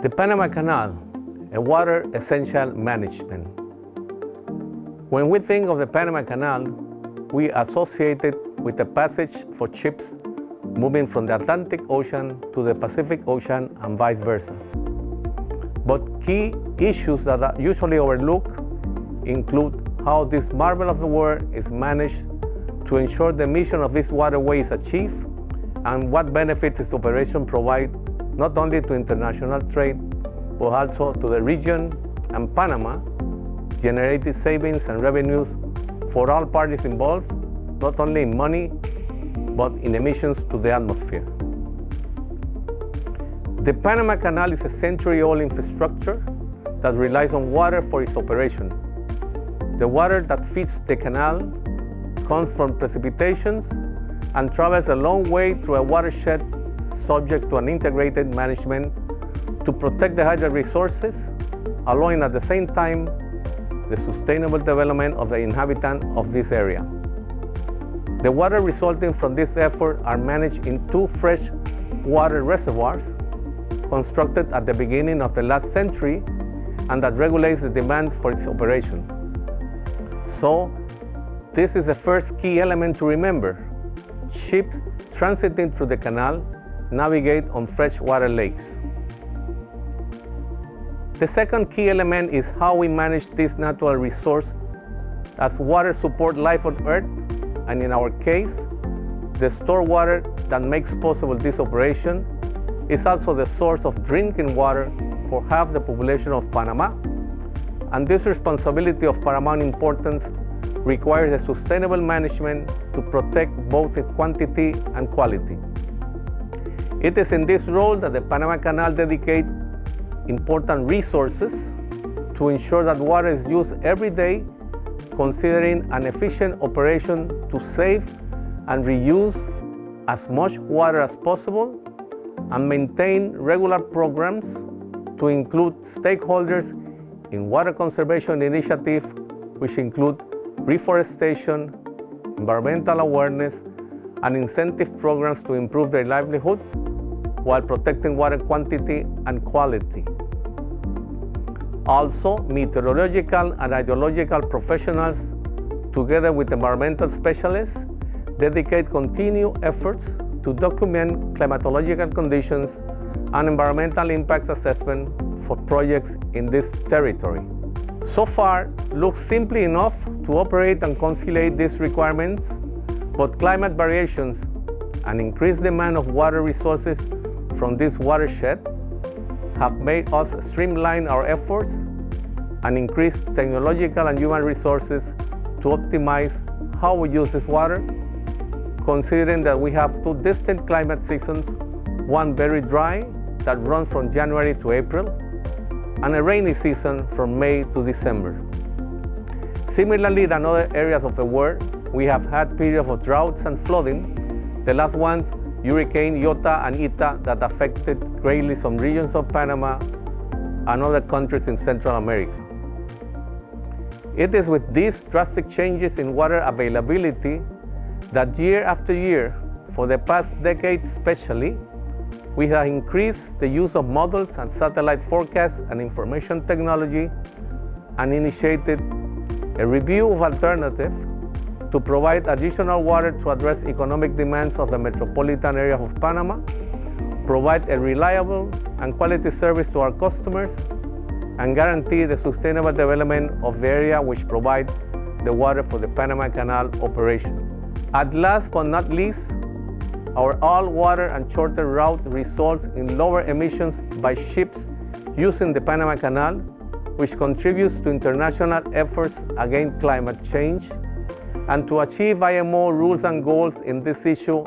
The Panama Canal, a water essential management. When we think of the Panama Canal, we associate it with a passage for ships moving from the Atlantic Ocean to the Pacific Ocean and vice versa. But key issues that are usually overlooked include how this marvel of the world is managed to ensure the mission of this waterway is achieved and what benefits its operation provide not only to international trade, but also to the region and Panama, generating savings and revenues for all parties involved, not only in money, but in emissions to the atmosphere. The Panama Canal is a century-old infrastructure that relies on water for its operation. The water that feeds the canal comes from precipitations and travels a long way through a watershed subject to an integrated management to protect the hydro resources, allowing at the same time the sustainable development of the inhabitants of this area. The water resulting from this effort are managed in two fresh water reservoirs constructed at the beginning of the last century and that regulates the demands for its operation. So, this is the first key element to remember. Ships transiting through the canal navigate on freshwater lakes. The second key element is how we manage this natural resource, as water supports life on Earth, and in our case, the stored water that makes possible this operation is also the source of drinking water for half the population of Panama, and this responsibility of paramount importance requires a sustainable management to protect both the quantity and quality. It is in this role that the Panama Canal dedicates important resources to ensure that water is used every day, considering an efficient operation to save and reuse as much water as possible and maintain regular programs to include stakeholders in water conservation initiatives, which include reforestation, environmental awareness, and incentive programs to improve their livelihood while protecting water quantity and quality. Also, meteorological and hydrological professionals, together with environmental specialists, dedicate continued efforts to document climatological conditions and environmental impact assessment for projects in this territory. So far, looks simply enough to operate and conciliate these requirements, but climate variations and increased demand of water resources from this watershed have made us streamline our efforts and increase technological and human resources to optimize how we use this water, considering that we have two distinct climate seasons, one very dry that runs from January to April, and a rainy season from May to December. Similarly than other areas of the world, we have had periods of droughts and flooding, the last ones Hurricane Iota and Eta that affected greatly some regions of Panama and other countries in Central America. It is with these drastic changes in water availability that year after year, for the past decade especially, we have increased the use of models and satellite forecasts and information technology and initiated a review of alternatives to provide additional water to address economic demands of the metropolitan area of Panama, provide a reliable and quality service to our customers, and guarantee the sustainable development of the area which provides the water for the Panama Canal operation. At last but not least, our all-water and shorter route results in lower emissions by ships using the Panama Canal, which contributes to international efforts against climate change and to achieve IMO rules and goals in this issue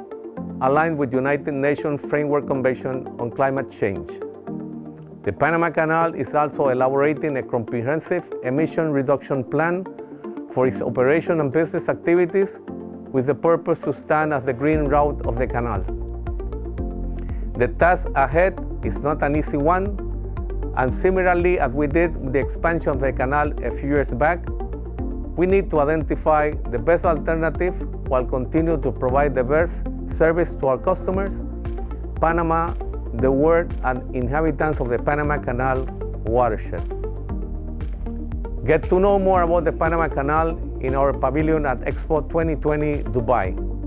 aligned with United Nations Framework Convention on Climate Change. The Panama Canal is also elaborating a comprehensive emission reduction plan for its operation and business activities with the purpose to stand as the green route of the canal. The task ahead is not an easy one, and similarly as we did with the expansion of the canal a few years back, we need to identify the best alternative while continuing to provide the best service to our customers. Panama the world and inhabitants of the Panama Canal watershed. Get to know more about the Panama Canal in our pavilion at Expo 2020 Dubai.